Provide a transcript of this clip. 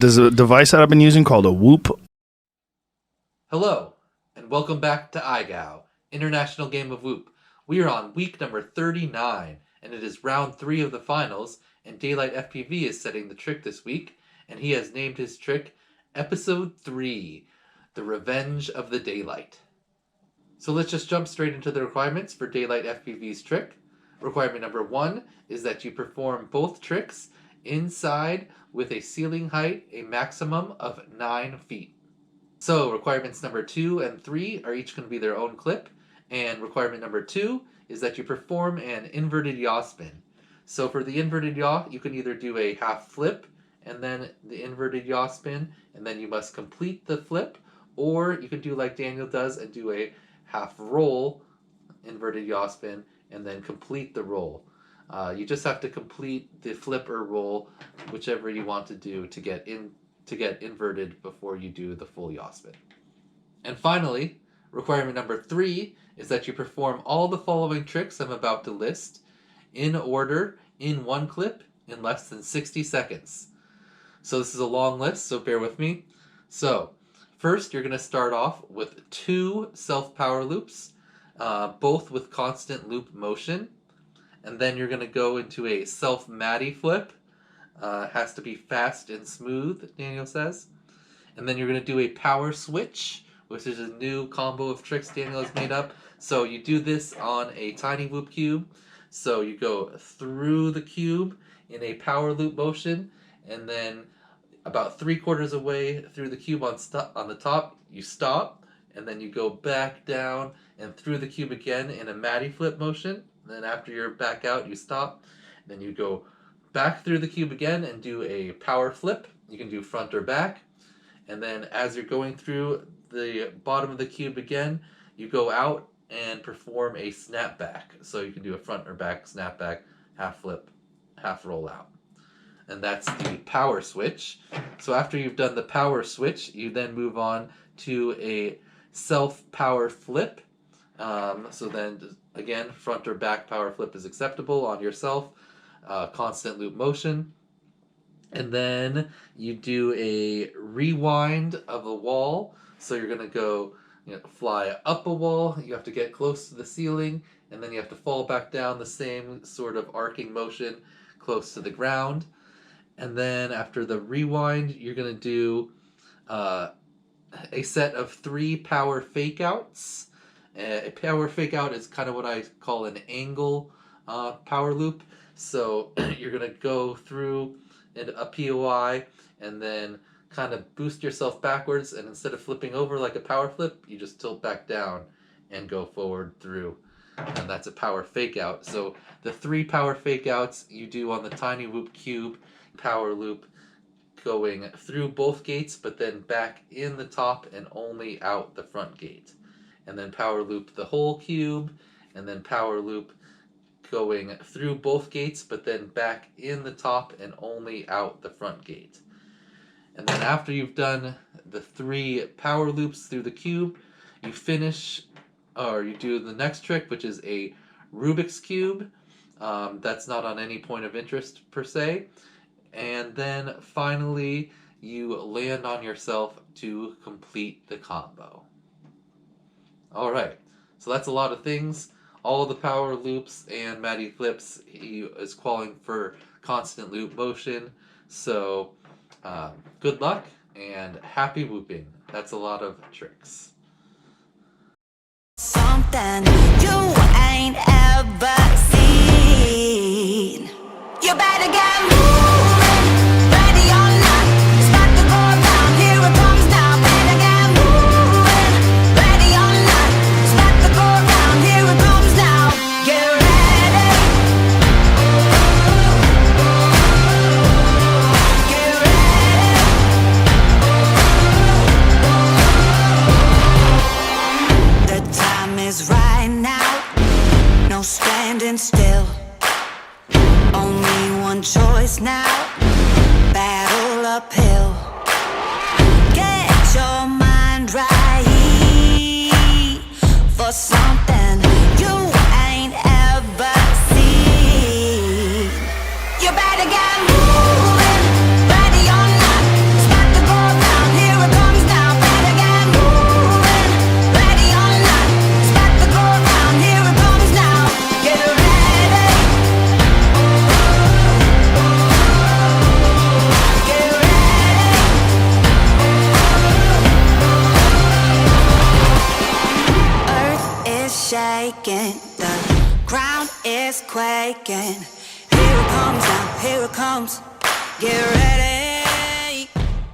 There's a device that I've been using called a Whoop. Hello, and welcome back to IGOW, International Game of Whoop. We are on week number 39, and it is round 3 of the finals, and Daylight FPV is setting the trick this week, and he has named his trick Episode 3, The Revenge of the Daylight. So let's just jump straight into the requirements for Daylight FPV's trick. Requirement number 1 is that you perform both tricks inside with a ceiling height a maximum of 9 feet. So requirements number 2 and 3 are each going to be their own clip, and requirement number 2 is that you perform an inverted yaw spin. So for the inverted yaw, you can either do a half flip and then the inverted yaw spin, and then you must complete the flip, or you can do like Daniel does and do a half roll inverted yaw spin and then complete the roll. You just have to complete the flip or roll, whichever you want to do to get inverted before you do the full yaw spin. And finally, requirement number 3 is that you perform all the following tricks I'm about to list in order in one clip in less than 60 seconds. So this is a long list, so bear with me. So first, you're going to start off with 2 self power loops, both with constant loop motion. And then you're going to go into a Self-MattyFlip. Has to be fast and smooth, Daniel says. And then you're going to do a power switch, which is a new combo of tricks Daniel has made up. So you do this on a tiny whoop cube. So you go through the cube in a power loop motion, and then about 3/4 away through the cube on the top, you stop, and then you go back down and through the cube again in a MattyFlip motion. Then after you're back out, you stop. Then you go back through the cube again and do a power flip. You can do front or back. And then as you're going through the bottom of the cube again, you go out and perform a snapback. So you can do a front or back snapback, half flip, half roll out. And that's the power switch. So after you've done the power switch, you then move on to a self power flip. So then again, front or back power flip is acceptable on yourself, constant loop motion. And then you do a rewind of a wall. So you're going to go fly up a wall. You have to get close to the ceiling, and then you have to fall back down the same sort of arcing motion close to the ground. And then after the rewind, you're going to do a set of 3 power fake outs. A power fake out is kind of what I call an angle power loop. So you're going to go through a POI and then kind of boost yourself backwards, and instead of flipping over like a power flip, you just tilt back down and go forward through. And that's a power fake out. So the 3 power fake outs you do on the tiny whoop cube power loop, going through both gates but then back in the top and only out the front gate. And then power loop the whole cube, and then power loop going through both gates but then back in the top and only out the front gate. And then after you've done the 3 power loops through the cube, you finish, or you do the next trick, which is a Rubik's Cube. That's not on any point of interest per se. And then finally, you land on yourself to complete the combo. Alright, so that's a lot of things. All the power loops and MattyFlips, he is calling for constant loop motion. So good luck and happy whooping. That's a lot of tricks. Something you ain't ever seen. You better get moving, ready or not. It's about to go down, here it comes now. Better get moving, ready or not. It's about to go down, here it comes now. Get ready. Get ready. The time is right now. No standing still. Only one choice now. shaking, the ground is quaking. Here it comes now, here it comes. Get ready.